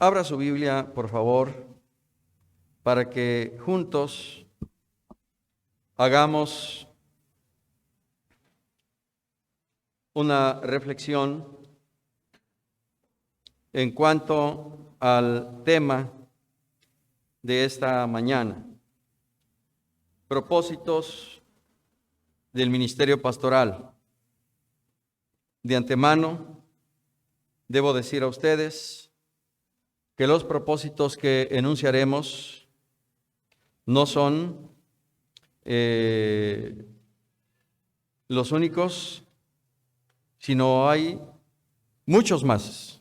Abra su Biblia, por favor, para que juntos hagamos una reflexión en cuanto al tema de esta mañana: propósitos del ministerio pastoral. De antemano, debo decir a ustedes que los propósitos que enunciaremos no son los únicos, sino hay muchos más,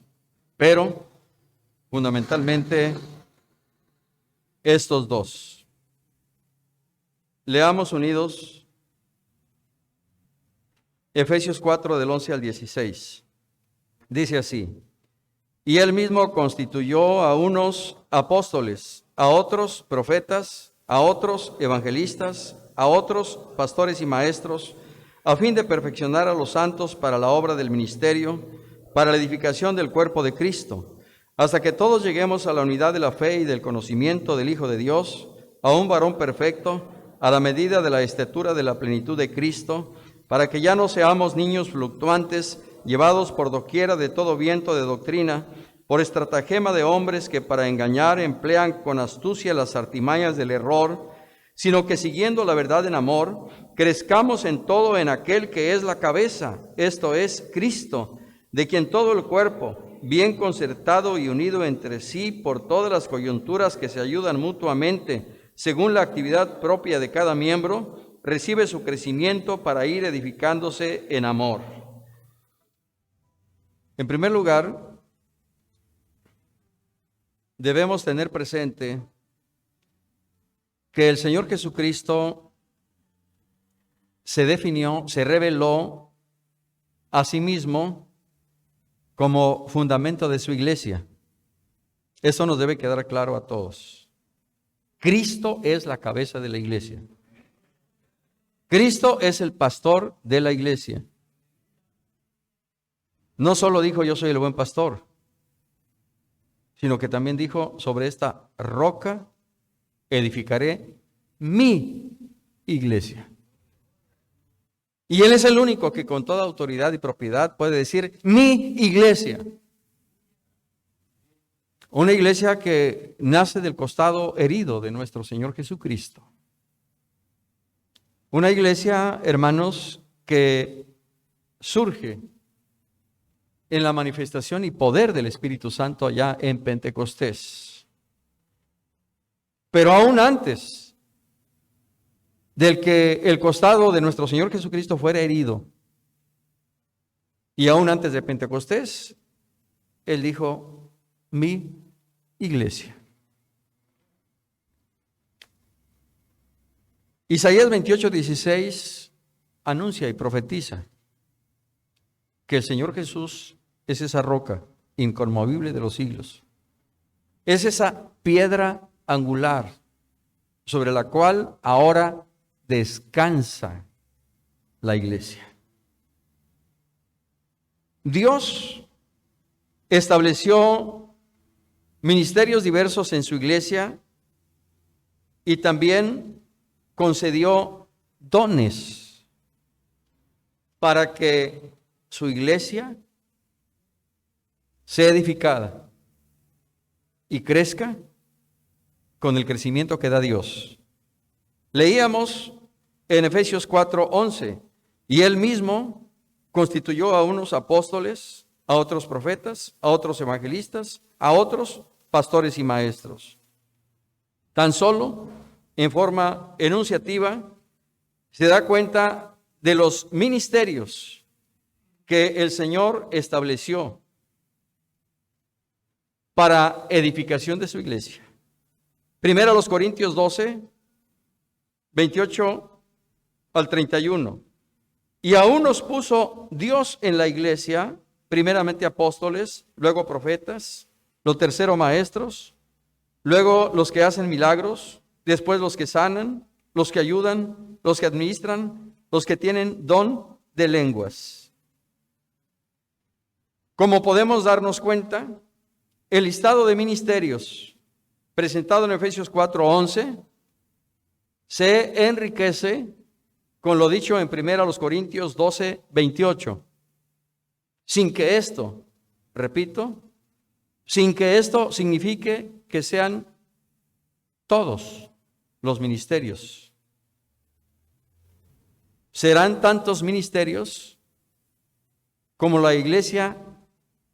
pero fundamentalmente estos dos. Leamos unidos Efesios 4 del 11 al 16. Dice así: y él mismo constituyó a unos apóstoles, a otros profetas, a otros evangelistas, a otros pastores y maestros, a fin de perfeccionar a los santos para la obra del ministerio, para la edificación del cuerpo de Cristo, hasta que todos lleguemos a la unidad de la fe y del conocimiento del Hijo de Dios, a un varón perfecto, a la medida de la estatura de la plenitud de Cristo, para que ya no seamos niños fluctuantes, llevados por doquiera de todo viento de doctrina, por estratagema de hombres que para engañar emplean con astucia las artimañas del error, sino que siguiendo la verdad en amor, crezcamos en todo en aquel que es la cabeza, esto es, Cristo, de quien todo el cuerpo, bien concertado y unido entre sí por todas las coyunturas que se ayudan mutuamente, según la actividad propia de cada miembro, recibe su crecimiento para ir edificándose en amor. En primer lugar, debemos tener presente que el Señor Jesucristo se definió, se reveló a sí mismo como fundamento de su iglesia. Eso nos debe quedar claro a todos. Cristo es la cabeza de la iglesia. Cristo es el pastor de la iglesia. No solo dijo yo soy el buen pastor, sino que también dijo sobre esta roca edificaré mi iglesia. Y Él es el único que con toda autoridad y propiedad puede decir mi iglesia. Una iglesia que nace del costado herido de nuestro Señor Jesucristo. Una iglesia, hermanos, que surge en la manifestación y poder del Espíritu Santo allá en Pentecostés. Pero aún antes del que el costado de nuestro Señor Jesucristo fuera herido, y aún antes de Pentecostés, Él dijo, mi iglesia. Isaías 28:16 anuncia y profetiza que el Señor Jesús es esa roca inconmovible de los siglos. Es esa piedra angular sobre la cual ahora descansa la iglesia. Dios estableció ministerios diversos en su iglesia y también concedió dones para que su iglesia sea edificada y crezca con el crecimiento que da Dios. Leíamos en Efesios 4:11, y Él mismo constituyó a unos apóstoles, a otros profetas, a otros evangelistas, a otros pastores y maestros. Tan solo en forma enunciativa se da cuenta de los ministerios que el Señor estableció para edificación de su iglesia. Primero los Corintios 12, 28 al 31. Y aún nos puso Dios en la iglesia, primeramente apóstoles, luego profetas, lo tercero maestros, luego los que hacen milagros, después los que sanan, los que ayudan, los que administran, los que tienen don de lenguas. Como podemos darnos cuenta, el listado de ministerios presentado en Efesios 4:11 se enriquece con lo dicho en 1 Corintios 12:28. Sin que esto, repito, sin que esto signifique que sean todos los ministerios. Serán tantos ministerios como la iglesia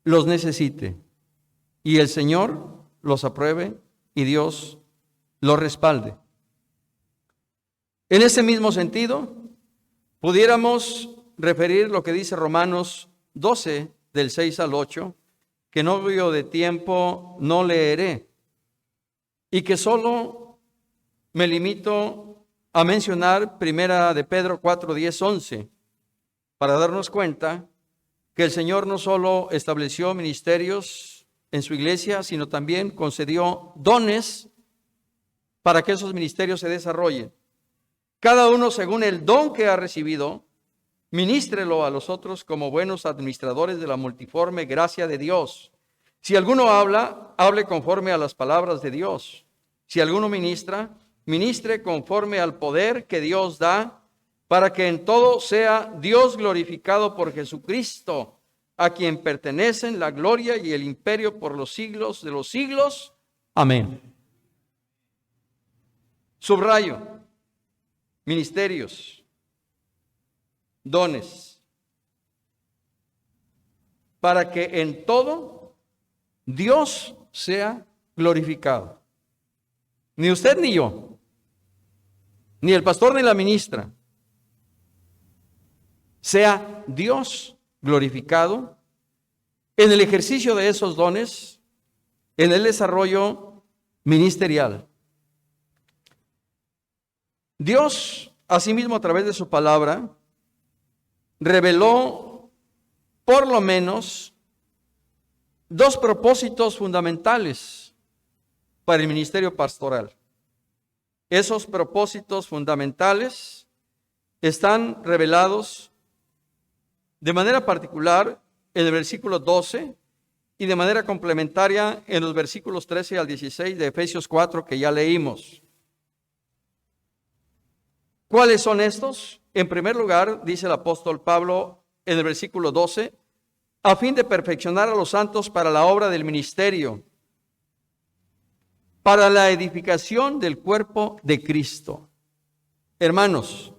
los necesite y el Señor los apruebe y Dios los respalde. En ese mismo sentido, pudiéramos referir lo que dice Romanos 12, del 6 al 8, que no veo de tiempo, no leeré, y que solo me limito a mencionar 1 de Pedro 4, 10, 11, para darnos cuenta que el Señor no solo estableció ministerios en su iglesia, sino también concedió dones para que esos ministerios se desarrollen. Cada uno según el don que ha recibido, ministrelo a los otros como buenos administradores de la multiforme gracia de Dios. Si alguno habla, hable conforme a las palabras de Dios. Si alguno ministra, ministre conforme al poder que Dios da, para que en todo sea Dios glorificado por Jesucristo, a quien pertenecen la gloria y el imperio por los siglos de los siglos. Amén. Subrayo: ministerios, dones, para que en todo Dios sea glorificado. Ni usted ni yo, ni el pastor ni la ministra, sea Dios glorificado en el ejercicio de esos dones, en el desarrollo ministerial. Dios, asimismo, a través de su palabra, reveló por lo menos dos propósitos fundamentales para el ministerio pastoral. Esos propósitos fundamentales están revelados de manera particular en el versículo 12 y de manera complementaria en los versículos 13 al 16 de Efesios 4 que ya leímos. ¿Cuáles son estos? En primer lugar, dice el apóstol Pablo en el versículo 12, a fin de perfeccionar a los santos para la obra del ministerio, para la edificación del cuerpo de Cristo. Hermanos,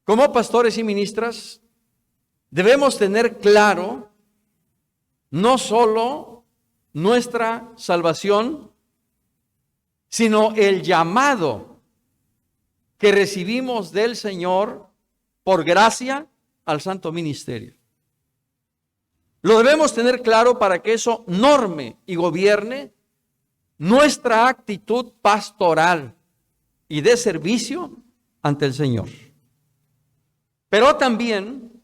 como pastores y ministras, debemos tener claro no solo nuestra salvación, sino el llamado que recibimos del Señor por gracia al santo ministerio. Lo debemos tener claro para que eso norme y gobierne nuestra actitud pastoral y de servicio ante el Señor. Pero también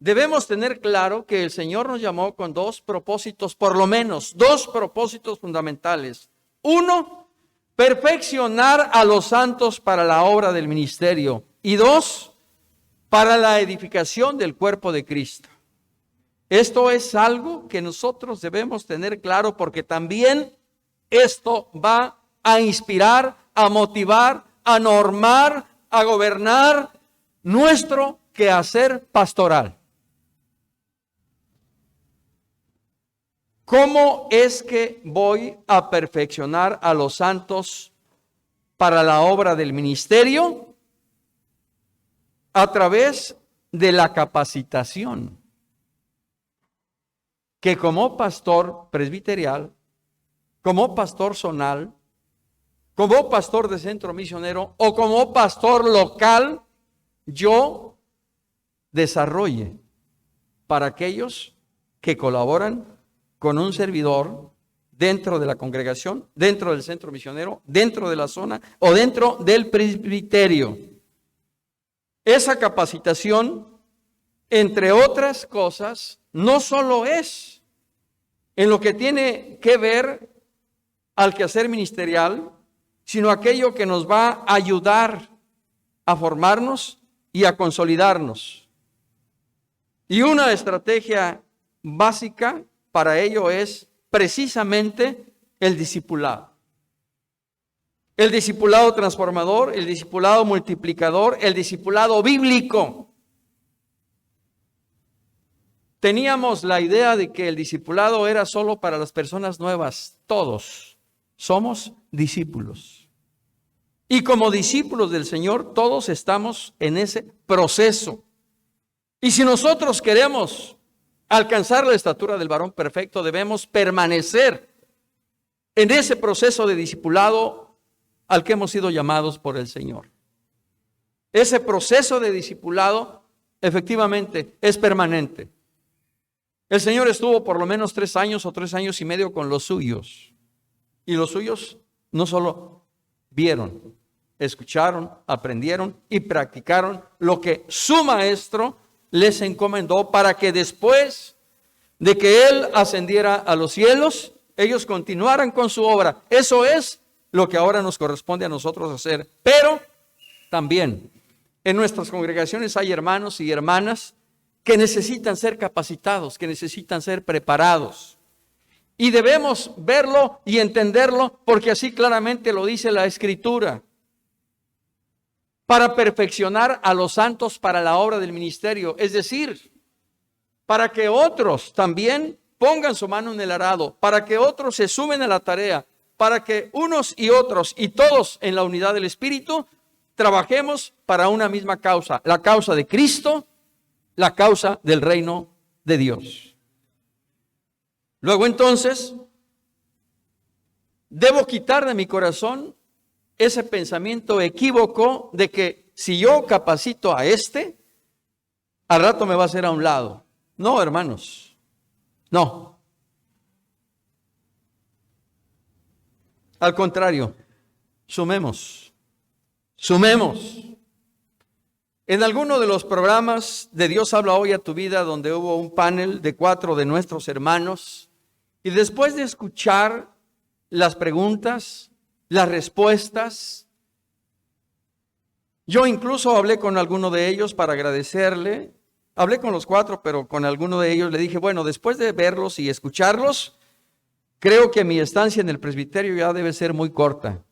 debemos tener claro que el Señor nos llamó con dos propósitos, por lo menos dos propósitos fundamentales. Uno, perfeccionar a los santos para la obra del ministerio. Y dos, para la edificación del cuerpo de Cristo. Esto es algo que nosotros debemos tener claro porque también esto va a inspirar, a motivar, a normar, a gobernar nuestro quehacer pastoral. ¿Cómo es que voy a perfeccionar a los santos para la obra del ministerio? A través de la capacitación que como pastor presbiterial, como pastor zonal, como pastor de centro misionero o como pastor local, yo desarrolle para aquellos que colaboran con un servidor dentro de la congregación, dentro del centro misionero, dentro de la zona o dentro del presbiterio. Esa capacitación, entre otras cosas, no solo es en lo que tiene que ver al quehacer ministerial, sino aquello que nos va a ayudar a formarnos y a consolidarnos. Y una estrategia básica para ello es precisamente el discipulado. El discipulado transformador, el discipulado multiplicador, el discipulado bíblico. Teníamos la idea de que el discipulado era solo para las personas nuevas. Todos somos discípulos. Y como discípulos del Señor, todos estamos en ese proceso. Y si nosotros queremos alcanzar la estatura del varón perfecto, debemos permanecer en ese proceso de discipulado al que hemos sido llamados por el Señor. Ese proceso de discipulado efectivamente es permanente. El Señor estuvo por lo menos 3 años o 3 años y medio con los suyos. Y los suyos no solo vieron, escucharon, aprendieron y practicaron lo que su maestro les encomendó para que después de que Él ascendiera a los cielos, ellos continuaran con su obra. Eso es lo que ahora nos corresponde a nosotros hacer. Pero también en nuestras congregaciones hay hermanos y hermanas que necesitan ser capacitados, que necesitan ser preparados. Y debemos verlo y entenderlo porque así claramente lo dice la Escritura. Para perfeccionar a los santos para la obra del ministerio, es decir, para que otros también pongan su mano en el arado, para que otros se sumen a la tarea, para que unos y otros y todos en la unidad del Espíritu trabajemos para una misma causa, la causa de Cristo, la causa del reino de Dios. Luego entonces, debo quitar de mi corazón ese pensamiento equívoco de que si yo capacito a al rato me va a hacer a un lado. No, hermanos, no. Al contrario, sumemos. En alguno de los programas de Dios habla hoy a tu vida, donde hubo un panel de 4 de nuestros hermanos, y después de escuchar las preguntas, las respuestas, yo incluso hablé con alguno de ellos para agradecerle. Hablé con los 4, pero con alguno de ellos le dije, bueno, después de verlos y escucharlos, creo que mi estancia en el presbiterio ya debe ser muy corta,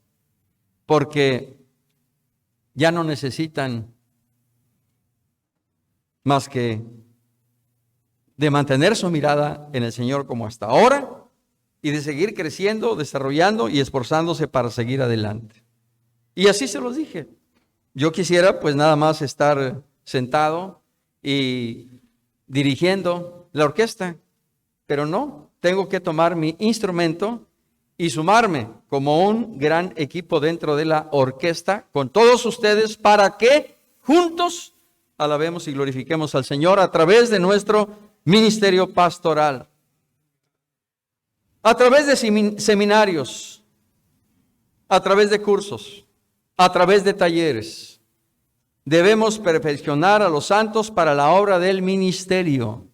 porque ya no necesitan más que de mantener su mirada en el Señor como hasta ahora y de seguir creciendo, desarrollando y esforzándose para seguir adelante. Y así se los dije. Yo quisiera pues nada más estar sentado y dirigiendo la orquesta, pero no, tengo que tomar mi instrumento y sumarme como un gran equipo dentro de la orquesta con todos ustedes para que juntos alabemos y glorifiquemos al Señor a través de nuestro ministerio pastoral. A través de seminarios, a través de cursos, a través de talleres, debemos perfeccionar a los santos para la obra del ministerio.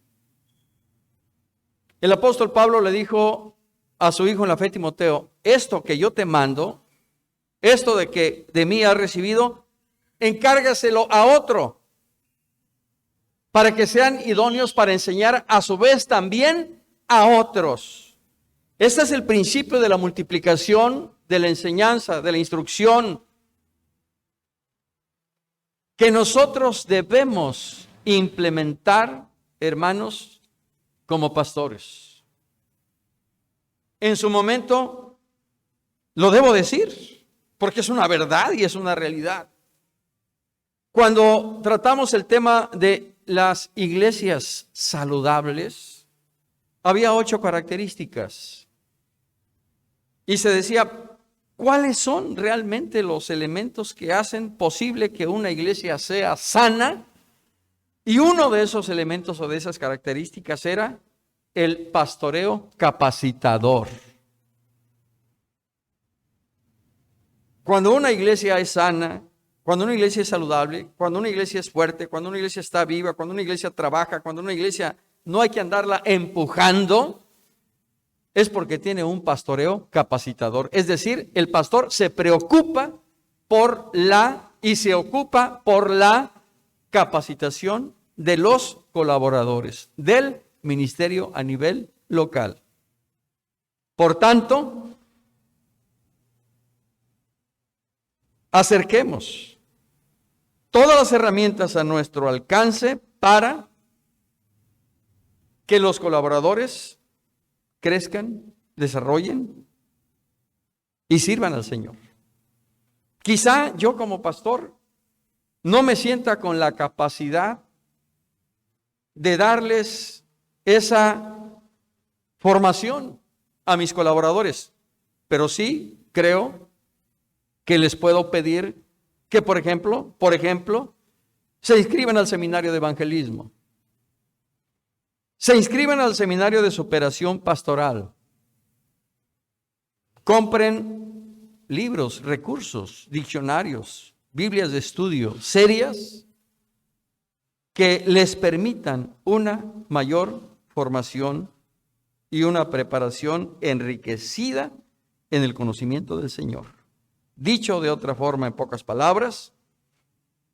El apóstol Pablo le dijo a su hijo en la fe, Timoteo, esto que yo te mando, esto de que de mí has recibido, encárgaselo a otro, para que sean idóneos para enseñar a su vez también a otros. Este es el principio de la multiplicación, de la enseñanza, de la instrucción, que nosotros debemos implementar, hermanos, como pastores. En su momento, lo debo decir, porque es una verdad y es una realidad. Cuando tratamos el tema de las iglesias saludables, había 8 características. Y se decía, ¿cuáles son realmente los elementos que hacen posible que una iglesia sea sana? Y uno de esos elementos o de esas características era el pastoreo capacitador. Cuando una iglesia es sana, cuando una iglesia es saludable, cuando una iglesia es fuerte, cuando una iglesia está viva, cuando una iglesia trabaja, cuando una iglesia no hay que andarla empujando, es porque tiene un pastoreo capacitador. Es decir, el pastor se preocupa y se ocupa por la capacitación de los colaboradores del ministerio a nivel local. Por tanto, acerquemos todas las herramientas a nuestro alcance para que los colaboradores crezcan, desarrollen y sirvan al Señor. Quizá yo como pastor no me sienta con la capacidad de darles esa formación a mis colaboradores, pero sí creo que les puedo pedir que, por ejemplo, se inscriban al seminario de evangelismo, se inscriban al seminario de superación pastoral, compren libros, recursos, diccionarios, Biblias de estudio serias que les permitan una mayor formación y una preparación enriquecida en el conocimiento del Señor. Dicho de otra forma, en pocas palabras,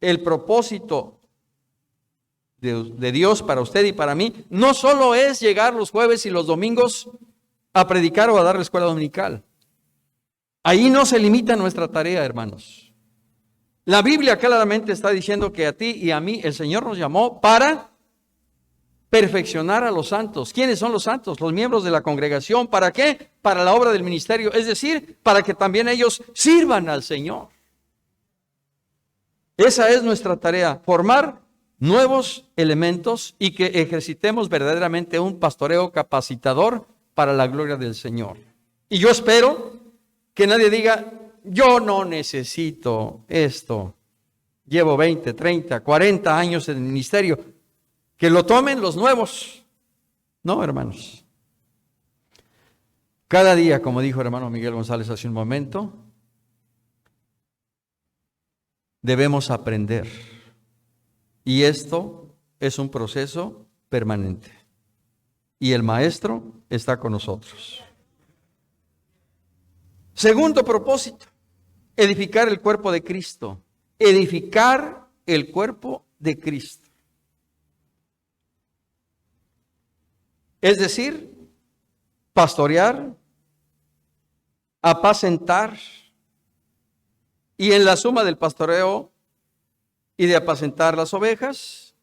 el propósito de Dios para usted y para mí no solo es llegar los jueves y los domingos a predicar o a dar la escuela dominical. Ahí no se limita nuestra tarea, hermanos. La Biblia claramente está diciendo que a ti y a mí el Señor nos llamó para perfeccionar a los santos. ¿Quiénes son los santos? Los miembros de la congregación. ¿Para qué? Para la obra del ministerio, es decir, para que también ellos sirvan al Señor. Esa es nuestra tarea, formar nuevos elementos y que ejercitemos verdaderamente un pastoreo capacitador para la gloria del Señor. Y yo espero que nadie diga, yo no necesito esto. Llevo 20, 30, 40 años en el ministerio. Que lo tomen los nuevos. No, hermanos. Cada día, como dijo el hermano Miguel González hace un momento, debemos aprender. Y esto es un proceso permanente. Y el maestro está con nosotros. Segundo propósito, edificar el cuerpo de Cristo. Edificar el cuerpo de Cristo. Es decir, pastorear, apacentar, y en la suma del pastoreo y de apacentar las ovejas,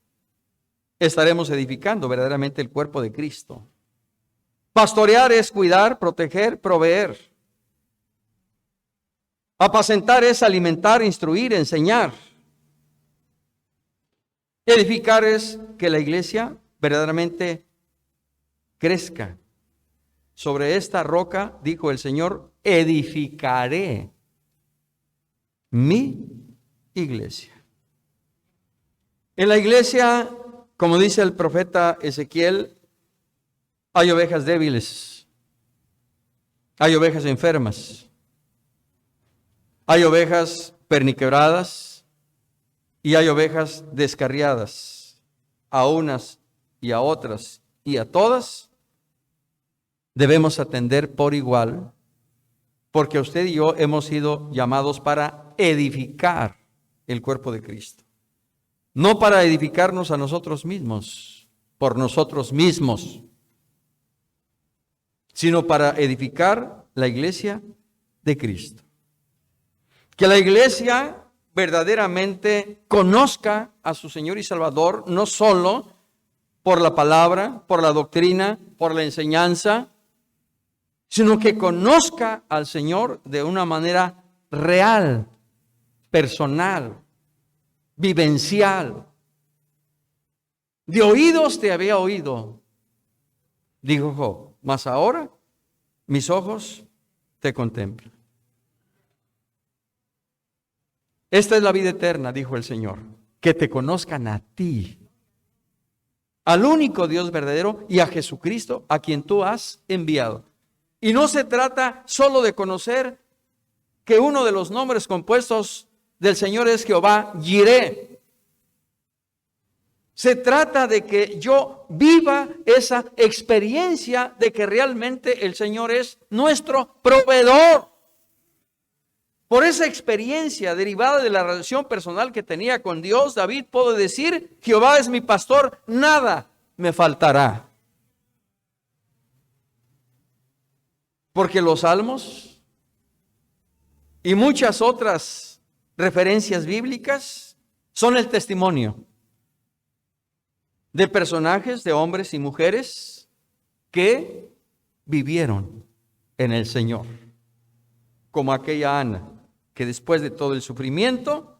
estaremos edificando verdaderamente el cuerpo de Cristo. Pastorear es cuidar, proteger, proveer. Apacentar es alimentar, instruir, enseñar. Edificar es que la iglesia verdaderamente crezca. Sobre esta roca, dijo el Señor, edificaré mi iglesia. En la iglesia, como dice el profeta Ezequiel, hay ovejas débiles, hay ovejas enfermas, hay ovejas perniquebradas y hay ovejas descarriadas. A unas y a otras y a todas debemos atender por igual, porque usted y yo hemos sido llamados para edificar el cuerpo de Cristo. No para edificarnos a nosotros mismos, por nosotros mismos, sino para edificar la iglesia de Cristo. Que la iglesia verdaderamente conozca a su Señor y Salvador, no solo por la palabra, por la doctrina, por la enseñanza, sino que conozca al Señor de una manera real, personal, vivencial. De oídos te había oído, dijo Job, mas ahora mis ojos te contemplan. Esta es la vida eterna, dijo el Señor, que te conozcan a ti, al único Dios verdadero y a Jesucristo, a quien tú has enviado. Y no se trata solo de conocer que uno de los nombres compuestos del Señor es Jehová Jireh. Se trata de que yo viva esa experiencia de que realmente el Señor es nuestro proveedor. Por esa experiencia derivada de la relación personal que tenía con Dios, David puede decir, Jehová es mi pastor, nada me faltará. Porque los salmos y muchas otras referencias bíblicas son el testimonio de personajes, de hombres y mujeres que vivieron en el Señor. Como aquella Ana, que después de todo el sufrimiento,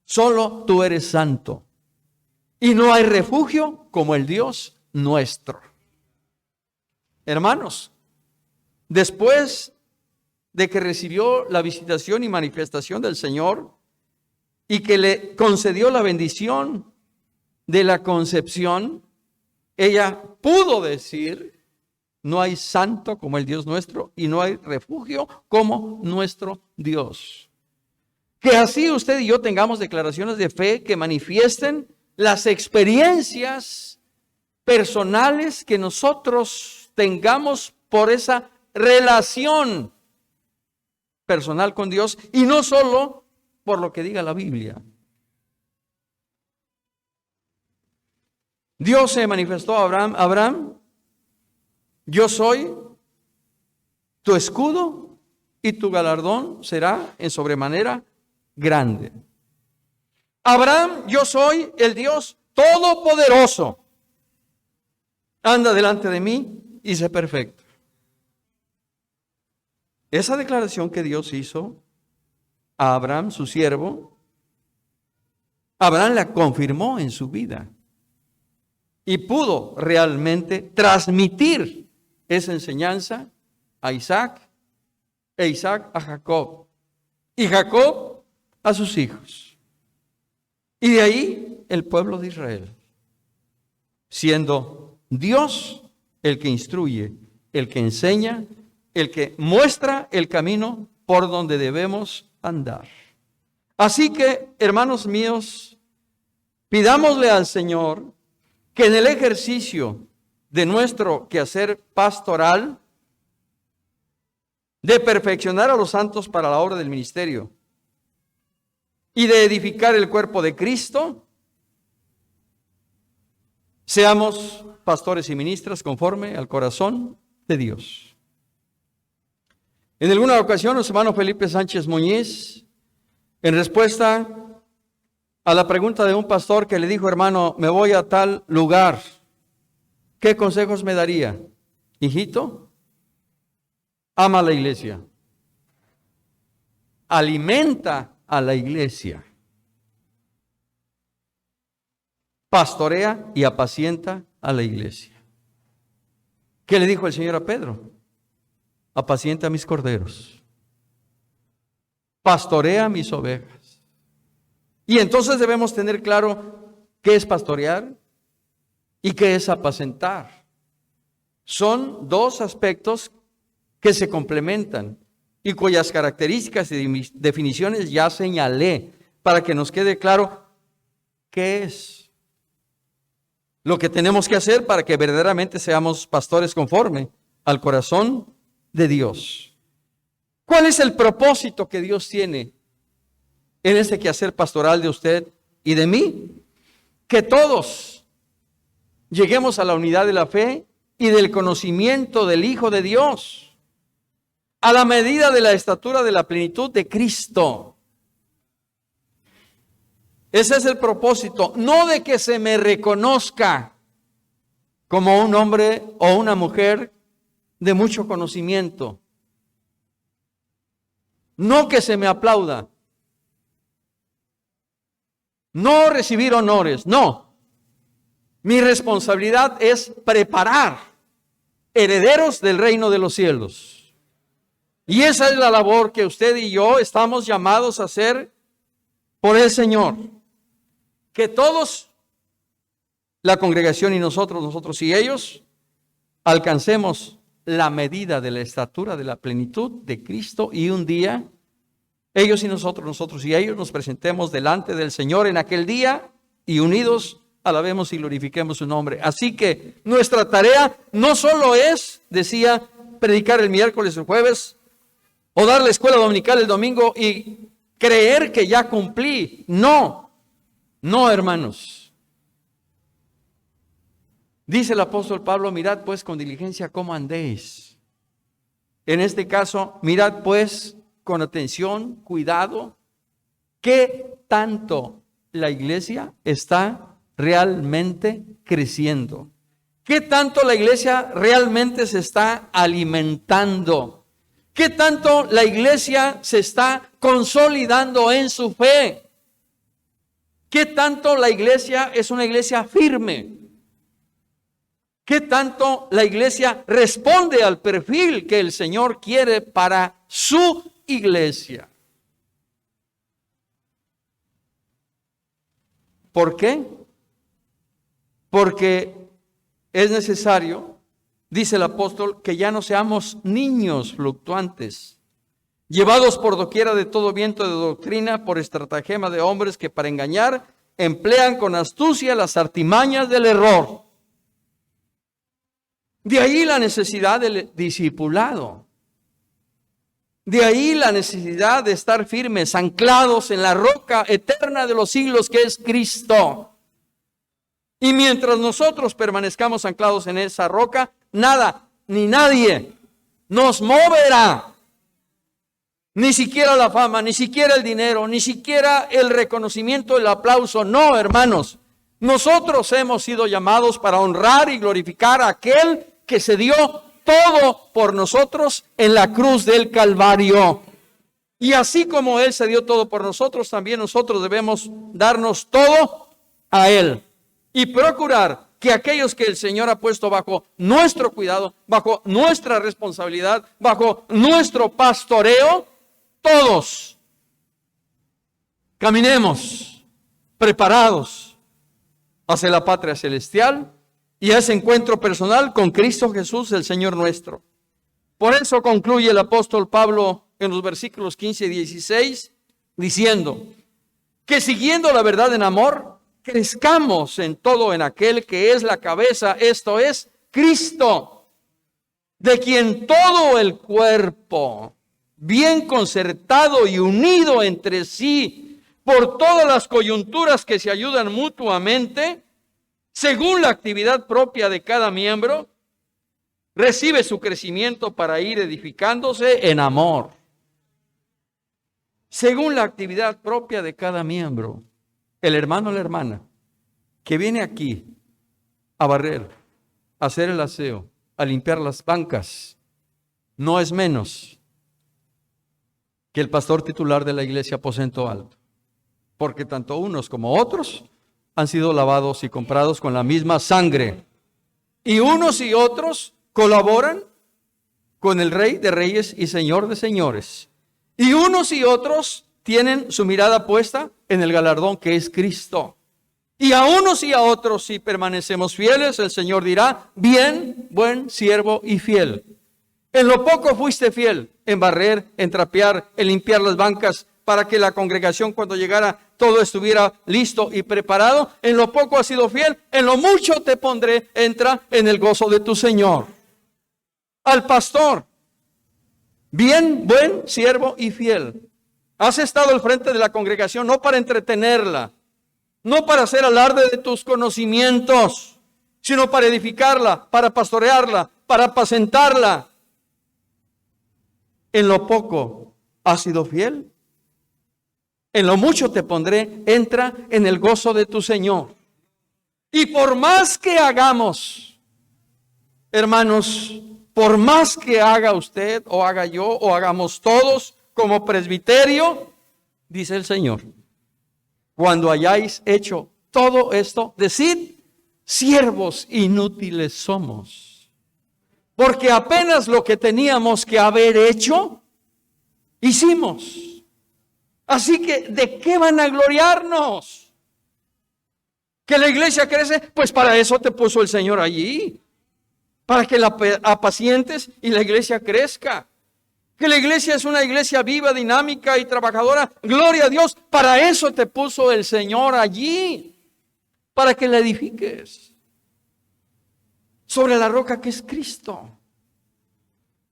solo tú eres santo. Y no hay refugio como el Dios nuestro. Hermanos, después de que recibió la visitación y manifestación del Señor y que le concedió la bendición de la concepción, ella pudo decir: no hay santo como el Dios nuestro y no hay refugio como nuestro Dios. Que así usted y yo tengamos declaraciones de fe que manifiesten las experiencias personales que nosotros tengamos por esa relación personal con Dios y no solo por lo que diga la Biblia. Dios se manifestó a Abraham: Abraham, yo soy tu escudo y tu galardón será en sobremanera grande. Abraham, yo soy el Dios todopoderoso. Anda delante de mí y sé perfecto. Esa declaración que Dios hizo a Abraham, su siervo, Abraham la confirmó en su vida y pudo realmente transmitir esa enseñanza a Isaac, e Isaac a Jacob, y Jacob a sus hijos. Y de ahí el pueblo de Israel, siendo Dios el que instruye, el que enseña, el que muestra el camino por donde debemos andar. Así que, hermanos míos, pidámosle al Señor que en el ejercicio de nuestro quehacer pastoral, de perfeccionar a los santos para la obra del ministerio y de edificar el cuerpo de Cristo, seamos pastores y ministras conforme al corazón de Dios. En alguna ocasión, nuestro hermano Felipe Sánchez Muñiz, en respuesta a la pregunta de un pastor que le dijo: hermano, me voy a tal lugar, ¿qué consejos me daría? Hijito, ama a la iglesia, alimenta a la iglesia, pastorea y apacienta a la iglesia. ¿Qué le dijo el Señor a Pedro? Apacienta mis corderos, pastorea mis ovejas. Y entonces debemos tener claro qué es pastorear y qué es apacentar. Son dos aspectos que se complementan y cuyas características y definiciones ya señalé para que nos quede claro qué es lo que tenemos que hacer para que verdaderamente seamos pastores conforme al corazón de Dios. ¿Cuál es el propósito que Dios tiene en este quehacer pastoral de usted y de mí? Que todos lleguemos a la unidad de la fe y del conocimiento del Hijo de Dios, a la medida de la estatura de la plenitud de Cristo. Ese es el propósito, no de que se me reconozca como un hombre o una mujer de mucho conocimiento, no que se me aplauda, no recibir honores, no. Mi responsabilidad es preparar herederos del reino de los cielos. Y esa es la labor que usted y yo estamos llamados a hacer por el Señor. Que todos, la congregación y nosotros y ellos, alcancemos la medida de la estatura de la plenitud de Cristo y un día, ellos y nosotros y ellos nos presentemos delante del Señor en aquel día y unidos alabemos y glorifiquemos su nombre. Así que nuestra tarea no solo es, decía, predicar el miércoles o el jueves o dar la escuela dominical el domingo y creer que ya cumplí. No, hermanos. Dice el apóstol Pablo: mirad pues con diligencia cómo andéis, En este caso, mirad pues con atención, cuidado, qué tanto la iglesia está realmente creciendo. ¿Qué tanto la iglesia realmente se está alimentando? ¿Qué tanto la iglesia se está consolidando en su fe? ¿Qué tanto la iglesia es una iglesia firme? ¿Qué tanto la iglesia responde al perfil que el Señor quiere para su iglesia? ¿Por qué? Porque es necesario, dice el apóstol, que ya no seamos niños fluctuantes, llevados por doquiera de todo viento de doctrina, por estratagema de hombres que para engañar emplean con astucia las artimañas del error. De ahí la necesidad del discipulado. De ahí la necesidad de estar firmes, anclados en la roca eterna de los siglos que es Cristo. Y mientras nosotros permanezcamos anclados en esa roca, nada ni nadie nos moverá. Ni siquiera la fama, ni siquiera el dinero, ni siquiera el reconocimiento, el aplauso. No, hermanos, nosotros hemos sido llamados para honrar y glorificar a aquel que se dio todo por nosotros en la cruz del Calvario. Y así como Él se dio todo por nosotros, también nosotros debemos darnos todo a Él. Y procurar que aquellos que el Señor ha puesto bajo nuestro cuidado, bajo nuestra responsabilidad, bajo nuestro pastoreo, todos caminemos preparados hacia la patria celestial y a ese encuentro personal con Cristo Jesús, el Señor nuestro. Por eso concluye el apóstol Pablo en los versículos 15 y 16, diciendo que siguiendo la verdad en amor, crezcamos en todo en aquel que es la cabeza, esto es Cristo, de quien todo el cuerpo, bien concertado y unido entre sí, por todas las coyunturas que se ayudan mutuamente, según la actividad propia de cada miembro, recibe su crecimiento para ir edificándose en amor. Según la actividad propia de cada miembro, el hermano o la hermana que viene aquí a barrer, a hacer el aseo, a limpiar las bancas, no es menos que el pastor titular de la iglesia Aposento Alto, porque tanto unos como otros han sido lavados y comprados con la misma sangre, y unos y otros colaboran con el Rey de Reyes y Señor de Señores, y unos y otros tienen su mirada puesta en el galardón que es Cristo. Y a unos y a otros, si permanecemos fieles, el Señor dirá: bien, buen siervo y fiel. En lo poco fuiste fiel, en barrer, en trapear, en limpiar las bancas, para que la congregación cuando llegara todo estuviera listo y preparado. En lo poco has sido fiel, en lo mucho te pondré, entra en el gozo de tu Señor. Al pastor: bien, buen siervo y fiel. Has estado al frente de la congregación no para entretenerla, no para hacer alarde de tus conocimientos, sino para edificarla, para pastorearla, para apacentarla. En lo poco has sido fiel, en lo mucho te pondré, entra en el gozo de tu Señor. Y por más que hagamos, hermanos, por más que haga usted o haga yo o hagamos todos como presbiterio, dice el Señor: cuando hayáis hecho todo esto, decid: siervos inútiles somos. Porque apenas lo que teníamos que haber hecho, hicimos. Así que, ¿de qué van a gloriarnos? ¿Que la iglesia crece? Pues para eso te puso el Señor allí. Para que la apacientes y la iglesia crezca. Que la iglesia es una iglesia viva, dinámica y trabajadora. Gloria a Dios. Para eso te puso el Señor allí. Para que la edifiques sobre la roca que es Cristo.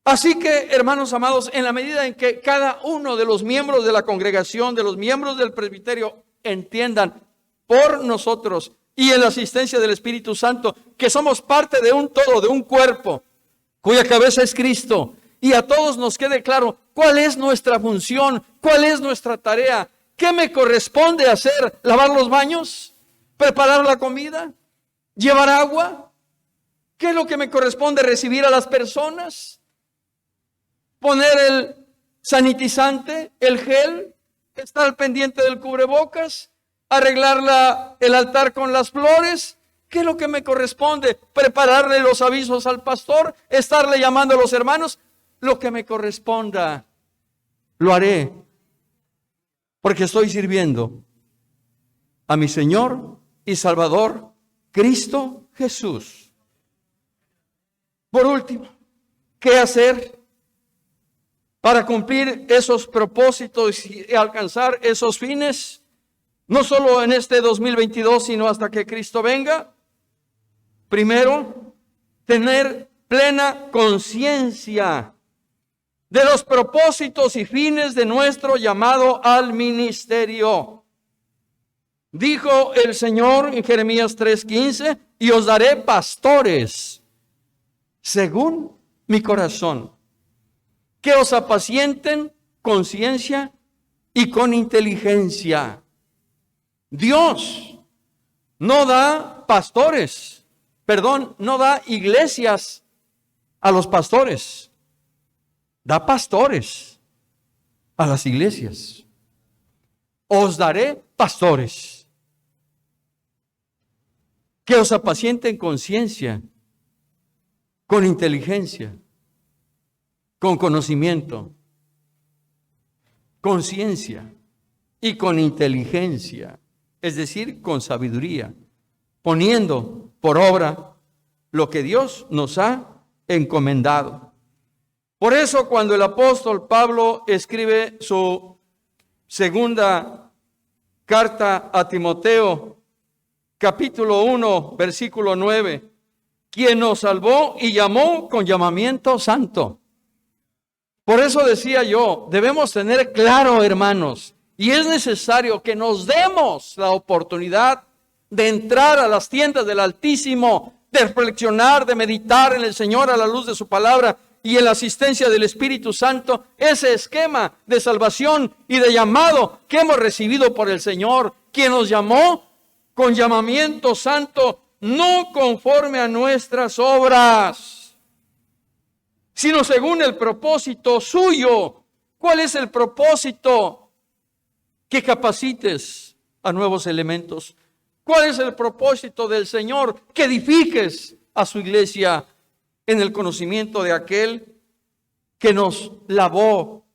Así que, hermanos amados, en la medida en que cada uno de los miembros de la congregación, de los miembros del presbiterio, entiendan por nosotros y en la asistencia del Espíritu Santo que somos parte de un todo, de un cuerpo, cuya cabeza es Cristo, y a todos nos quede claro cuál es nuestra función, cuál es nuestra tarea. ¿Qué me corresponde hacer? ¿Lavar los baños? ¿Preparar la comida? ¿Llevar agua? ¿Qué es lo que me corresponde? ¿Recibir a las personas? ¿Poner el sanitizante, el gel? ¿Estar al pendiente del cubrebocas? ¿Arreglar el altar con las flores? ¿Qué es lo que me corresponde? ¿Prepararle los avisos al pastor? ¿Estarle llamando a los hermanos? Lo que me corresponda, lo haré. Porque estoy sirviendo a mi Señor y Salvador, Cristo Jesús. Por último, ¿qué hacer para cumplir esos propósitos y alcanzar esos fines? No solo en este 2022, sino hasta que Cristo venga. Primero, tener plena conciencia de los propósitos y fines de nuestro llamado al ministerio. Dijo el Señor en Jeremías 3:15, y os daré pastores según mi corazón, que os apacienten con ciencia y con inteligencia. Dios no da no da iglesias a los pastores. Da pastores a las iglesias. Os daré pastores que os apacienten con ciencia, con inteligencia, con conocimiento, con ciencia y con inteligencia, es decir, con sabiduría, poniendo por obra lo que Dios nos ha encomendado. Por eso, cuando el apóstol Pablo escribe su segunda carta a Timoteo, capítulo 1, versículo 9, quien nos salvó y llamó con llamamiento santo. Por eso decía yo, debemos tener claro, hermanos, y es necesario que nos demos la oportunidad de entrar a las tiendas del Altísimo, de reflexionar, de meditar en el Señor a la luz de su palabra y en la asistencia del Espíritu Santo, ese esquema de salvación y de llamado que hemos recibido por el Señor, quien nos llamó con llamamiento santo, no conforme a nuestras obras, sino según el propósito suyo. ¿Cuál es el propósito? Que capacites a nuevos elementos. ¿Cuál es el propósito del Señor? Que edifiques a su iglesia en el conocimiento de aquel que nos lavó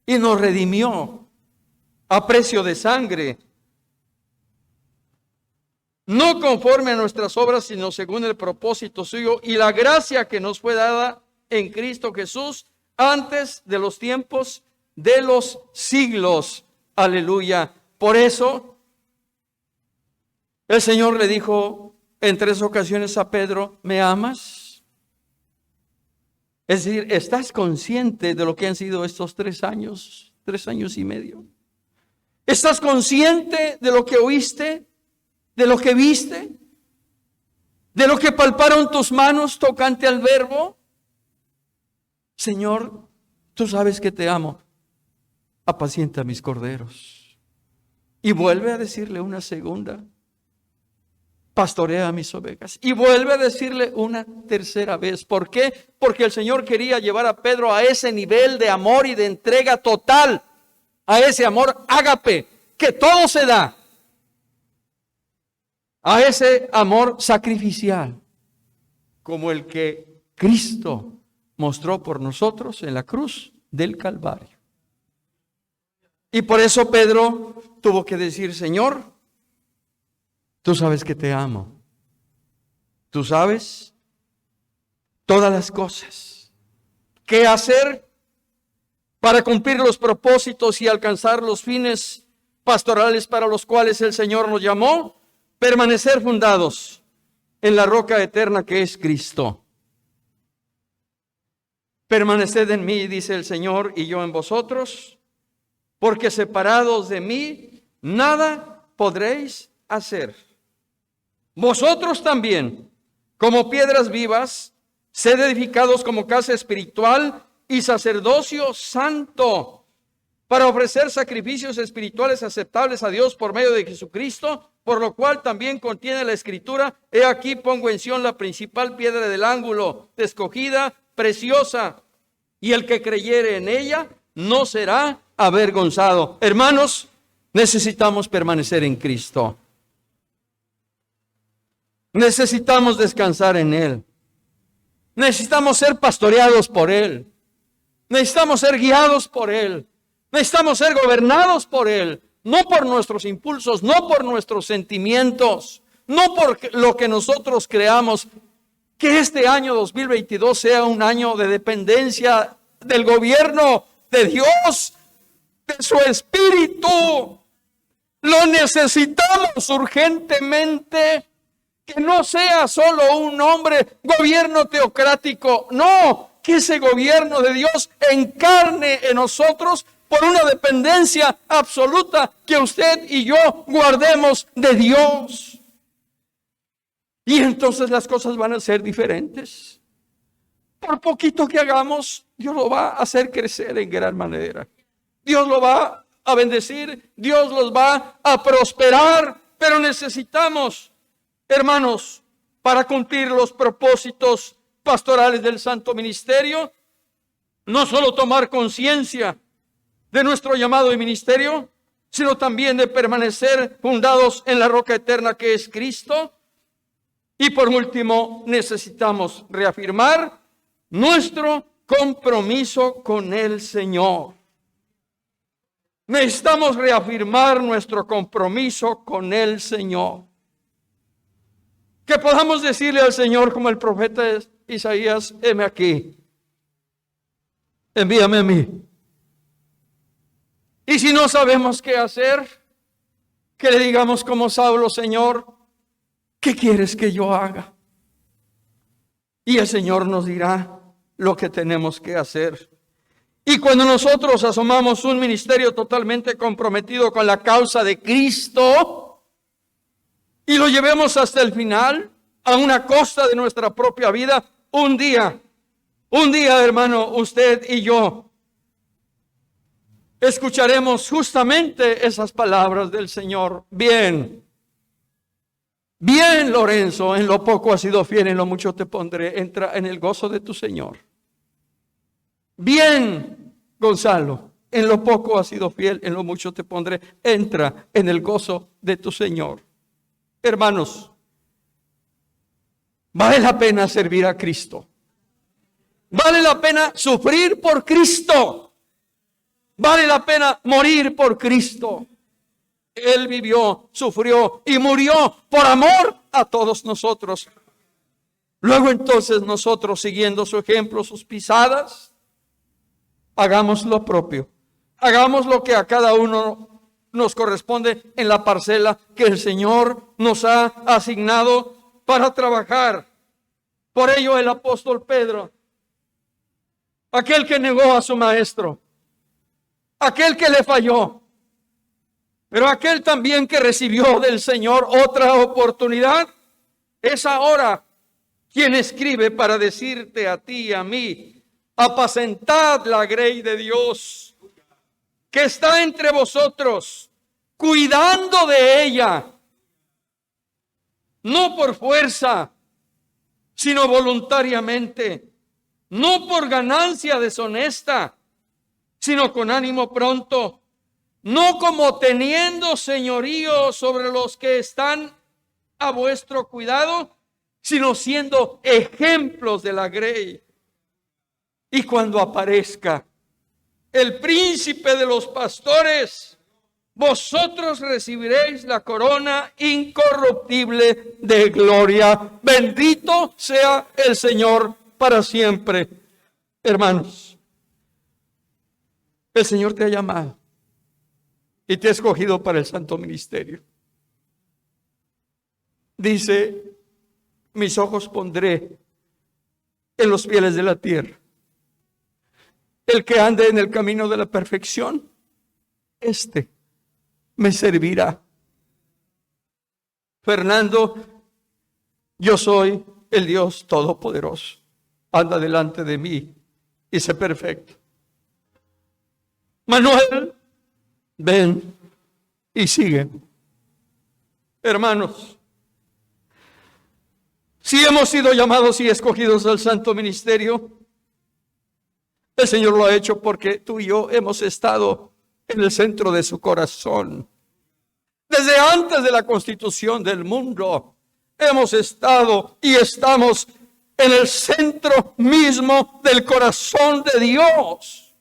y nos redimió a precio de sangre. No conforme a nuestras obras, sino según el propósito suyo y la gracia que nos fue dada en Cristo Jesús antes de los tiempos de los siglos. Aleluya. Por eso, el Señor le dijo en 3 ocasiones a Pedro, ¿me amas? Es decir, ¿estás consciente de lo que han sido estos 3 años y medio? ¿Estás consciente de lo que oíste? ¿De lo que viste? ¿De lo que palparon tus manos tocante al verbo? Señor, tú sabes que te amo. Apacienta mis corderos. Y vuelve a decirle una segunda. Pastorea mis ovejas. Y vuelve a decirle una tercera vez. ¿Por qué? Porque el Señor quería llevar a Pedro a ese nivel de amor y de entrega total. A ese amor ágape, que todo se da. A ese amor sacrificial, como el que Cristo mostró por nosotros en la cruz del Calvario. Y por eso Pedro tuvo que decir, Señor, tú sabes que te amo. Tú sabes todas las cosas. ¿Qué hacer para cumplir los propósitos y alcanzar los fines pastorales para los cuales el Señor nos llamó? Permanecer fundados en la roca eterna que es Cristo. Permaneced en mí, dice el Señor, y yo en vosotros, porque separados de mí, nada podréis hacer. Vosotros también, como piedras vivas, sed edificados como casa espiritual y sacerdocio santo, para ofrecer sacrificios espirituales aceptables a Dios por medio de Jesucristo, por lo cual también contiene la Escritura: he aquí pongo en Sión la principal piedra del ángulo, escogida, preciosa, y el que creyere en ella no será avergonzado. Hermanos, necesitamos permanecer en Cristo. Necesitamos descansar en Él. Necesitamos ser pastoreados por Él. Necesitamos ser guiados por Él. Necesitamos ser gobernados por Él. No por nuestros impulsos, no por nuestros sentimientos, no por lo que nosotros creamos. Que este año 2022 sea un año de dependencia del gobierno de Dios, de su Espíritu. Lo necesitamos urgentemente. Que no sea solo un gobierno teocrático. No, que ese gobierno de Dios encarne en nosotros por una dependencia absoluta, que usted y yo guardemos de Dios. Y entonces las cosas van a ser diferentes. Por poquito que hagamos, Dios lo va a hacer crecer en gran manera. Dios lo va a bendecir, Dios los va a prosperar, pero necesitamos, hermanos, para cumplir los propósitos pastorales del Santo Ministerio, no solo tomar conciencia de nuestro llamado y ministerio, sino también de permanecer fundados en la roca eterna que es Cristo. Y por último, necesitamos reafirmar nuestro compromiso con el Señor. Necesitamos reafirmar nuestro compromiso con el Señor. Que podamos decirle al Señor como el profeta Isaías: heme aquí, envíame a mí. Y si no sabemos qué hacer, que le digamos como Saulo: Señor, ¿qué quieres que yo haga? Y el Señor nos dirá lo que tenemos que hacer. Y cuando nosotros asumamos un ministerio totalmente comprometido con la causa de Cristo y lo llevemos hasta el final, a una costa de nuestra propia vida, un día, hermano, usted y yo escucharemos justamente esas palabras del Señor: bien, Lorenzo, en lo poco has sido fiel, en lo mucho te pondré, entra en el gozo de tu Señor. Bien, Gonzalo, en lo poco has sido fiel, en lo mucho te pondré, entra en el gozo de tu Señor. Hermanos, vale la pena servir a Cristo. Vale la pena sufrir por Cristo. Vale la pena morir por Cristo. Él vivió, sufrió y murió por amor a todos nosotros. Luego entonces nosotros, siguiendo su ejemplo, sus pisadas, hagamos lo propio. Hagamos lo que a cada uno nos corresponde en la parcela que el Señor nos ha asignado para trabajar. Por ello el apóstol Pedro, aquel que negó a su maestro, aquel que le falló, pero aquel también que recibió del Señor otra oportunidad, es ahora quien escribe para decirte a ti y a mí: apacentad la grey de Dios, que está entre vosotros, cuidando de ella, no por fuerza, sino voluntariamente, no por ganancia deshonesta, sino con ánimo pronto, no como teniendo señorío sobre los que están a vuestro cuidado, sino siendo ejemplos de la grey. Y cuando aparezca el príncipe de los pastores, vosotros recibiréis la corona incorruptible de gloria. Bendito sea el Señor para siempre. Hermanos, el Señor te ha llamado y te ha escogido para el santo ministerio. Dice: mis ojos pondré en los fieles de la tierra. El que ande en el camino de la perfección, este me servirá. Fernando, yo soy el Dios Todopoderoso. Anda delante de mí y sé perfecto. Manuel, ven y sigue. Hermanos, si hemos sido llamados y escogidos al santo ministerio, el Señor lo ha hecho porque tú y yo hemos estado en el centro de su corazón. Desde antes de la constitución del mundo, hemos estado y estamos en el centro mismo del corazón de Dios.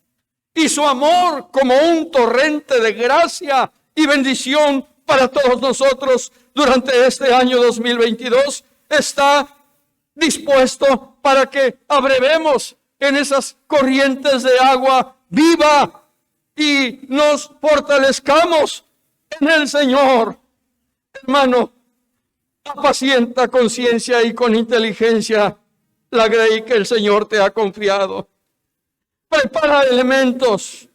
Y su amor, como un torrente de gracia y bendición para todos nosotros durante este año 2022, está dispuesto para que abrevemos en esas corrientes de agua viva y nos fortalezcamos en el Señor. Hermano, apacienta con ciencia y con inteligencia la grey que el Señor te ha confiado. Prepara elementos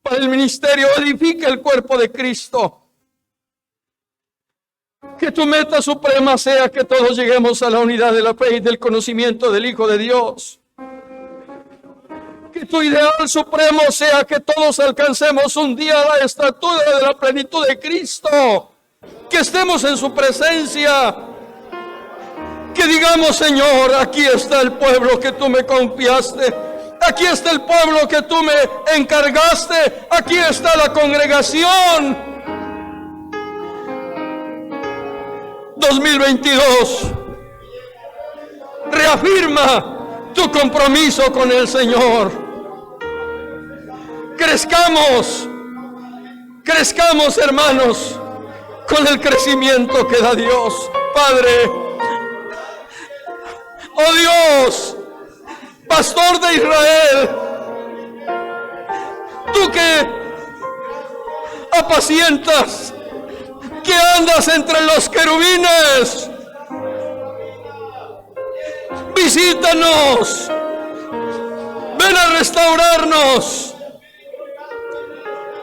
para el ministerio, edifica el cuerpo de Cristo. Que tu meta suprema sea que todos lleguemos a la unidad de la fe y del conocimiento del Hijo de Dios. Que tu ideal supremo sea que todos alcancemos un día la estatura de la plenitud de Cristo. Que estemos en su presencia. Que digamos, Señor, aquí está el pueblo que tú me confiaste. Aquí está el pueblo que tú me encargaste. Aquí está la congregación. 2022. Reafirma tu compromiso con el Señor. Crezcamos, hermanos, con el crecimiento que da Dios. Padre, oh Dios, Pastor de Israel, tú que apacientas, que andas entre los querubines, visítanos, ven a restaurarnos,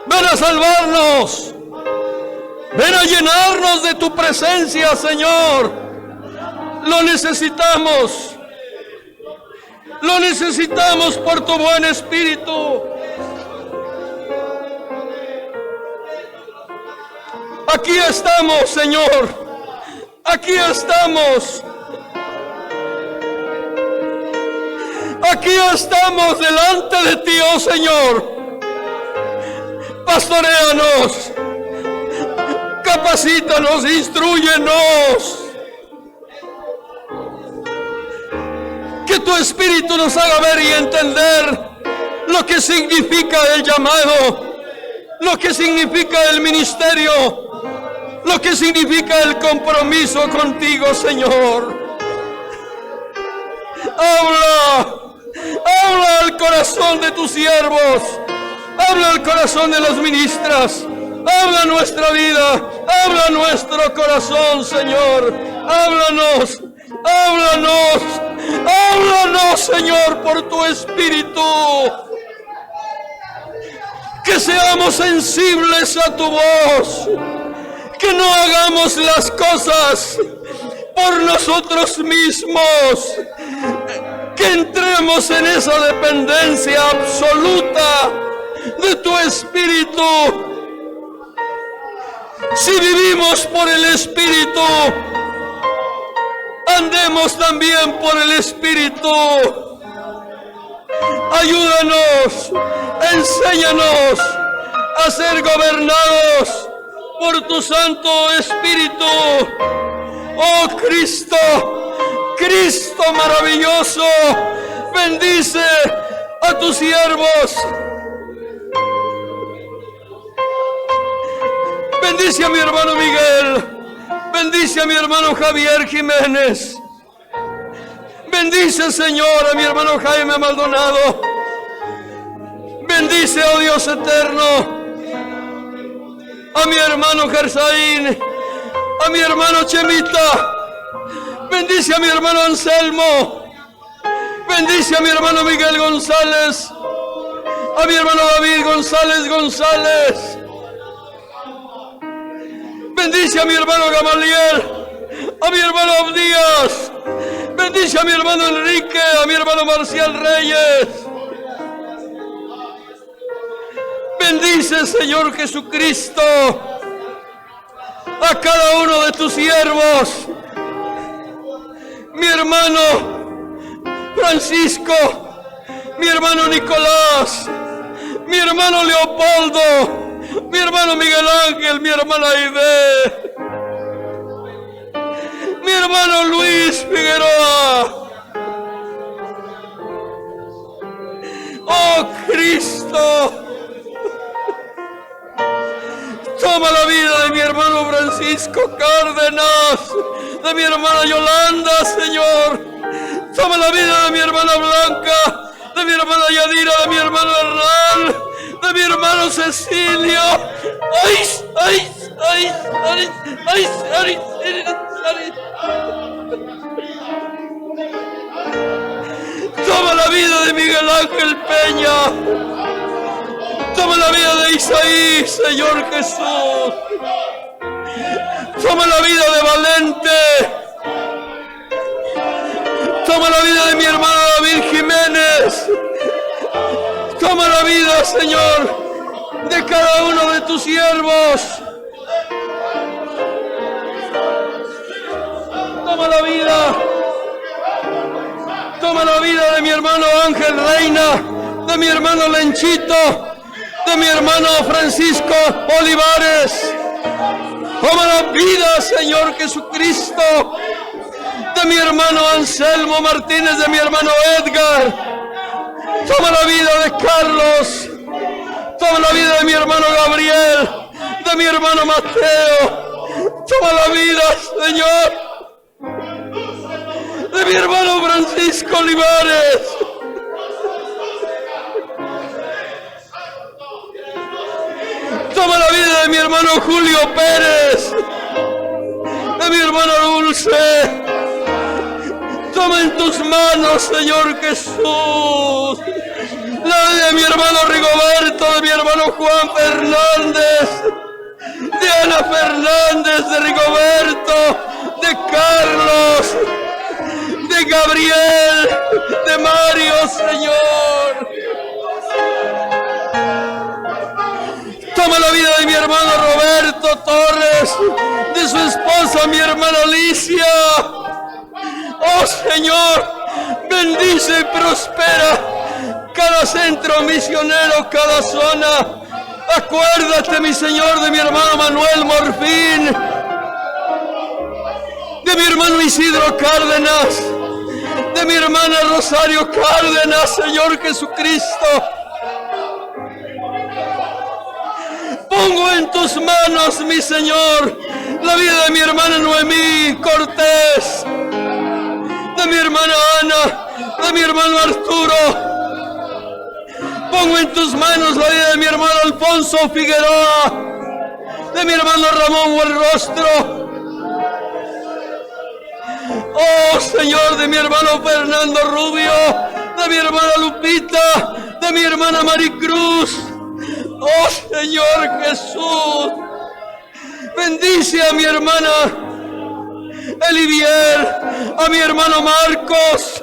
ven a salvarnos, ven a llenarnos de tu presencia, Señor. Lo necesitamos por tu buen espíritu. Aquí estamos, Señor. Aquí estamos. Aquí estamos delante de ti, oh Señor. Pastoréanos. Capacítanos, instrúyenos. Que tu espíritu nos haga ver y entender lo que significa el llamado, lo que significa el ministerio, lo que significa el compromiso contigo, Señor. Habla al corazón de tus siervos, habla al corazón de las ministras, habla nuestra vida, habla nuestro corazón, Señor. Háblanos, Señor, por tu espíritu. Que seamos sensibles a tu voz. Que no hagamos las cosas por nosotros mismos. Que entremos en esa dependencia absoluta de tu espíritu. Si vivimos por el espíritu, andemos también por el espíritu. Ayúdanos, enséñanos a ser gobernados por tu Santo Espíritu. Oh Cristo, Cristo maravilloso, bendice a tus siervos. Bendice a mi hermano Miguel. Bendice a mi hermano Javier Jiménez. Bendice, Señor, a mi hermano Jaime Maldonado. Bendice, oh Dios eterno, a mi hermano Gersaín, a mi hermano Chemita. Bendice a mi hermano Anselmo. Bendice a mi hermano Miguel González, a mi hermano David González. Bendice a mi hermano Gamaliel, a mi hermano Abdías. Bendice a mi hermano Enrique, a mi hermano Marcial Reyes. Bendice, Señor Jesucristo, a cada uno de tus siervos. Mi hermano Francisco, mi hermano Nicolás, mi hermano Leopoldo, mi hermano Miguel Ángel, mi hermana Aide, mi hermano Luis Figueroa. Oh Cristo, toma la vida de mi hermano Francisco Cárdenas, de mi hermana Yolanda, Señor. Toma la vida de mi hermana Blanca, de mi hermana Yadira, de mi hermano Hernán, de mi hermano Cecilio. ¡Ay, ay, ay, ay, ay, ay, ay! Toma la vida de Miguel Ángel Peña. Toma la vida de Isaí, Señor Jesús. Toma la vida de Valente. Toma la vida de mi hermano David Jiménez. Toma la vida, Señor, de cada uno de tus siervos. Toma la vida. Toma la vida de mi hermano Ángel Reina, de mi hermano Lenchito, de mi hermano Francisco Olivares. Toma la vida, Señor Jesucristo, de mi hermano Anselmo Martínez, de mi hermano Edgar. Toma la vida de Carlos. Toma la vida de mi hermano Gabriel, de mi hermano Mateo. Toma la vida, Señor, de mi hermano Francisco Olivares. Toma la vida de mi hermano Julio Pérez, de mi hermano Dulce. Toma en tus manos, Señor Jesús, la vida de mi hermano Rigoberto, de mi hermano Juan Fernández, de Ana Fernández, de Rigoberto, de Carlos, de Gabriel, de Mario, Señor. Toma la vida de mi hermano Roberto Torres, de su esposa, mi hermana Alicia. Oh Señor, bendice y prospera cada centro misionero, cada zona. Acuérdate, mi Señor, de mi hermano Manuel Morfín, de mi hermano Isidro Cárdenas, de mi hermana Rosario Cárdenas, Señor Jesucristo. Pongo en tus manos, mi Señor, la vida de mi hermana Noemí Cortés, de mi hermana Ana, de mi hermano Arturo. Pongo en tus manos la vida de mi hermano Alfonso Figueroa, de mi hermano Ramón Buenrostro. Oh Señor, de mi hermano Fernando Rubio, de mi hermana Lupita, de mi hermana Maricruz. Oh Señor Jesús, bendice a mi hermana Elivier, a mi hermano Marcos.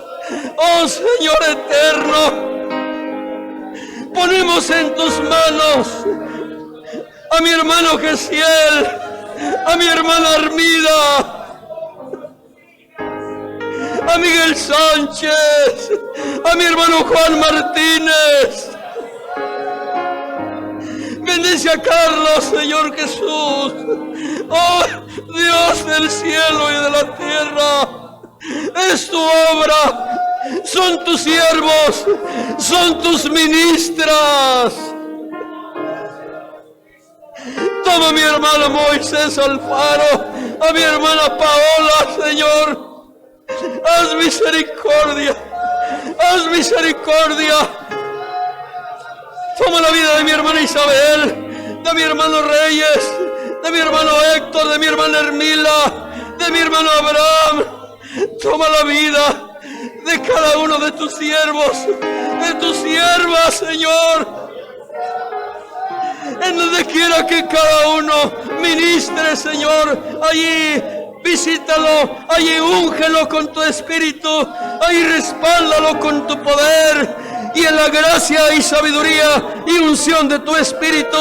Oh Señor eterno, ponemos en tus manos a mi hermano Gesiel, a mi hermana Armida, a Miguel Sánchez, a mi hermano Juan Martínez. Bendice a Carlos, Señor Jesús. Oh Dios del cielo y de la tierra, es tu obra, son tus siervos, son tus ministras. Toma a mi hermano Moisés Alfaro, a mi hermana Paola, Señor. Haz misericordia, haz misericordia. Toma la vida de mi hermana Isabel, de mi hermano Reyes, de mi hermano Héctor, de mi hermana Hermila, de mi hermano Abraham. Toma la vida de cada uno de tus siervos, de tus siervas, Señor. En donde quiera que cada uno ministre, Señor, allí Visítalo, allí úngelo con tu espíritu, ahí respáldalo con tu poder, y en la gracia y sabiduría y unción de tu espíritu,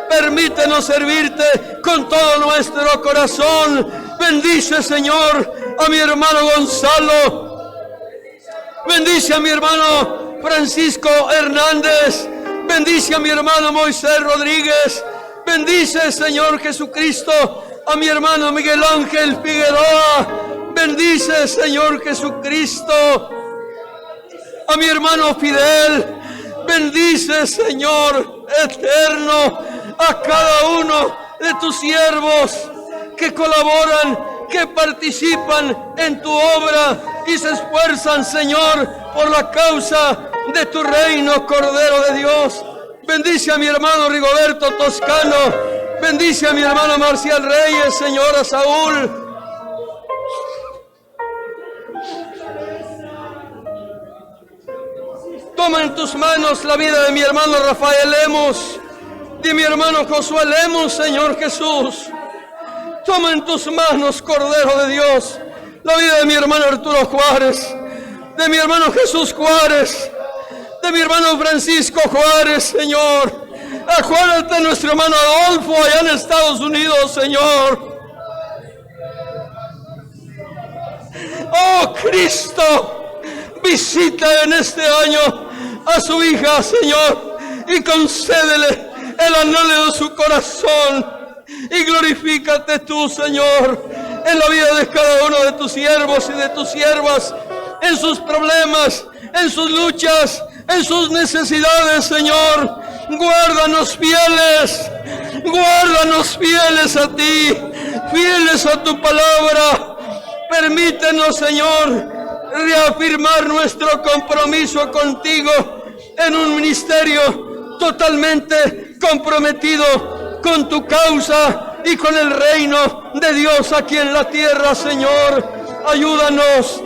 permítenos servirte con todo nuestro corazón. Bendice, Señor, a mi hermano Gonzalo. Bendice a mi hermano Francisco Hernández. Bendice a mi hermano Moisés Rodríguez. Bendice, Señor Jesucristo, a mi hermano Miguel Ángel Figueroa. Bendice, Señor Jesucristo, a mi hermano Fidel. Bendice, Señor eterno, a cada uno de tus siervos que colaboran, que participan en tu obra y se esfuerzan, Señor, por la causa de tu reino, Cordero de Dios. Bendice a mi hermano Rigoberto Toscano. Bendice a mi hermano Marcial Reyes, Señor, a Saúl. Toma en tus manos la vida de mi hermano Rafael Lemos, de mi hermano Josué Lemos, Señor Jesús. Toma en tus manos, Cordero de Dios, la vida de mi hermano Arturo Juárez, de mi hermano Jesús Juárez, de mi hermano Francisco Juárez, Señor. Acuérdate de nuestro hermano Adolfo allá en Estados Unidos, Señor. Oh Cristo, visita en este año a su hija, Señor, y concédele el anhelo de su corazón. Y glorifícate tú, Señor, en la vida de cada uno de tus siervos y de tus siervas, en sus problemas, en sus luchas, en sus necesidades, Señor. Guárdanos fieles a ti, fieles a tu palabra. Permítenos, Señor, reafirmar nuestro compromiso contigo en un ministerio totalmente comprometido con tu causa y con el reino de Dios aquí en la tierra, Señor. Ayúdanos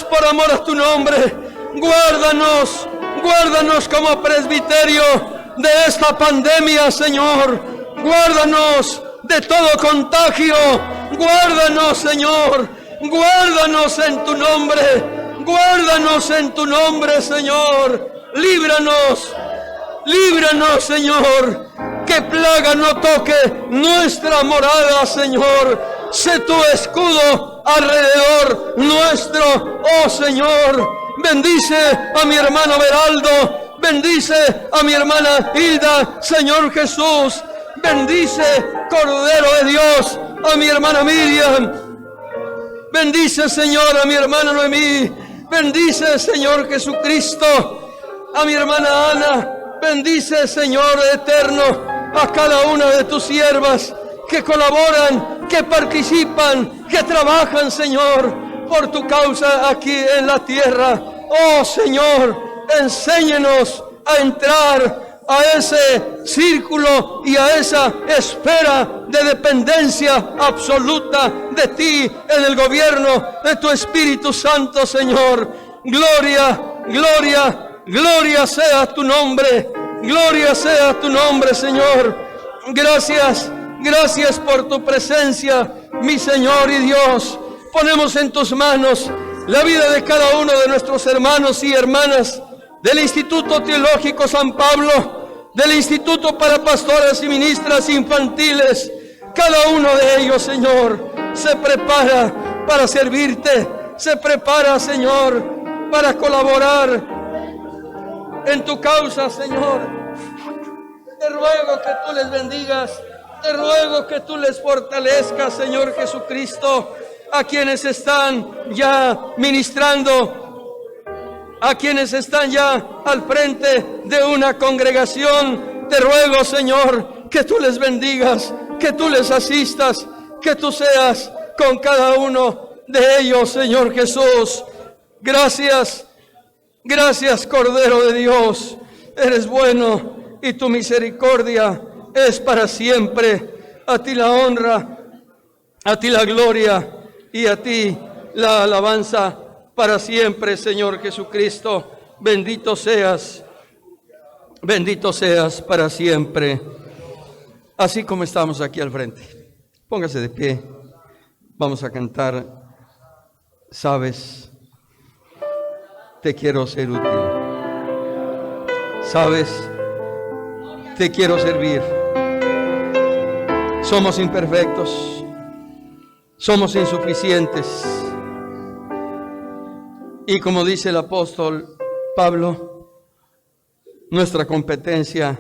por amor a tu nombre. Guárdanos como presbiterio de esta pandemia, Señor. Guárdanos de todo contagio. Guárdanos, Señor. Guárdanos en tu nombre. Guárdanos en tu nombre, Señor. Líbranos, Señor. Que plaga no toque nuestra morada, Señor. Sé tu escudo alrededor nuestro, oh Señor. Bendice a mi hermano Beraldo. Bendice a mi hermana Hilda, Señor Jesús. Bendice, Cordero de Dios, a mi hermana Miriam. Bendice, Señor, a mi hermana Noemí. Bendice, Señor Jesucristo, a mi hermana Ana. Bendice, Señor eterno, a cada una de tus siervas que colaboran, que participan, que trabajan, Señor, por tu causa aquí en la tierra. Oh Señor, enséñanos a entrar a ese círculo y a esa esfera de dependencia absoluta de ti en el gobierno de tu Espíritu Santo, Señor. Gloria sea tu nombre. Gloria sea tu nombre, Señor. Gracias por tu presencia, mi Señor y Dios. Ponemos en tus manos la vida de cada uno de nuestros hermanos y hermanas del Instituto Teológico San Pablo, del Instituto para Pastoras y Ministras Infantiles. Cada uno de ellos, Señor, se prepara para servirte, se prepara, Señor, para colaborar en tu causa, Señor. Te ruego que tú les bendigas, te ruego que tú les fortalezcas, Señor Jesucristo, a quienes están ya ministrando, a quienes están ya al frente de una congregación. Te ruego, Señor, que tú les bendigas, que tú les asistas, que tú seas con cada uno de ellos, Señor Jesús. Gracias, Cordero de Dios. Eres bueno y tu misericordia es para siempre. A ti la honra, a ti la gloria y a ti la alabanza para siempre, Señor Jesucristo. Bendito seas para siempre. Así como estamos aquí al frente. Póngase de pie. Vamos a cantar. Sabes, te quiero ser útil. Sabes, te quiero servir. Somos imperfectos. Somos insuficientes. Y como dice el apóstol Pablo, nuestra competencia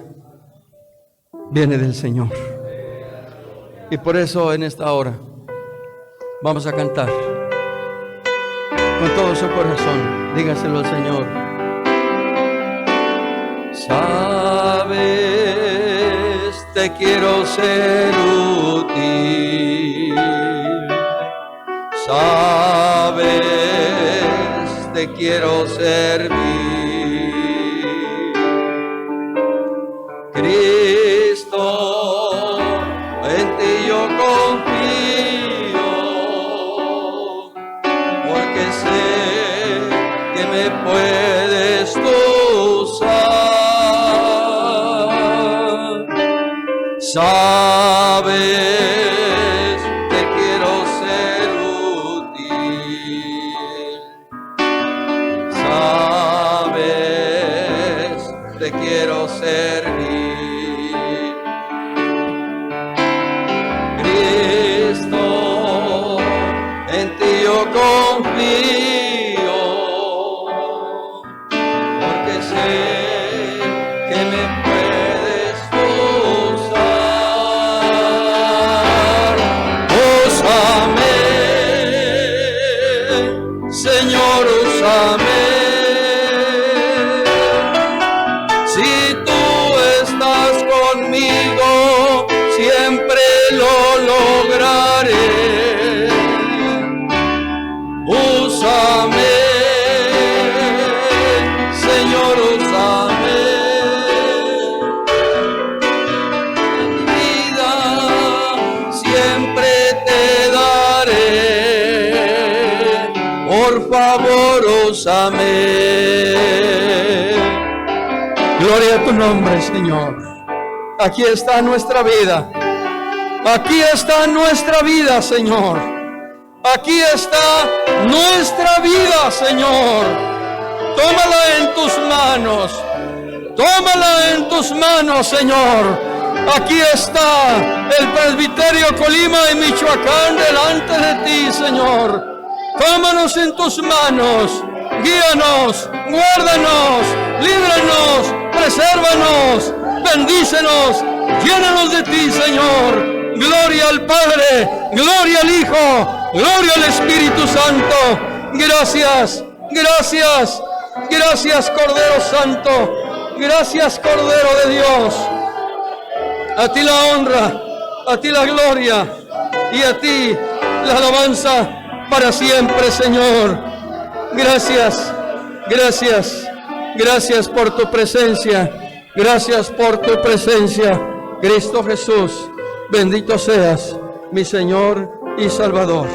viene del Señor. Y por eso en esta hora vamos a cantar con todo su corazón. Dígaselo al Señor. Sabes, te quiero ser útil. Sabes, te quiero servir. Cristo, en ti yo confío, porque sé que me puedes tú usar. Sabes, te quiero ser útil. Sabes, te quiero servir. Confío, porque sé que me puedes usar. Úsame, Señor, úsame. Si tú estás conmigo, siempre lo lograré. Úsame, Señor, úsame. Mi vida siempre te daré. Por favor, úsame. Gloria a tu nombre, Señor. Aquí está nuestra vida. Aquí está nuestra vida, Señor. Aquí está nuestra vida, Señor. Tómala en tus manos. Tómala en tus manos, Señor. Aquí está el presbiterio Colima de Michoacán delante de ti, Señor. Tómanos en tus manos. Guíanos, guárdanos, líbranos, presérvanos, bendícenos, llénanos de ti, Señor. Gloria al Padre, gloria al Hijo, gloria al Espíritu Santo. Gracias, gracias, gracias, Cordero Santo. Gracias, Cordero de Dios. A ti la honra, a ti la gloria y a ti la alabanza para siempre, Señor. Gracias, gracias, gracias por tu presencia. Gracias por tu presencia, Cristo Jesús. Bendito seas, mi Señor y Salvador.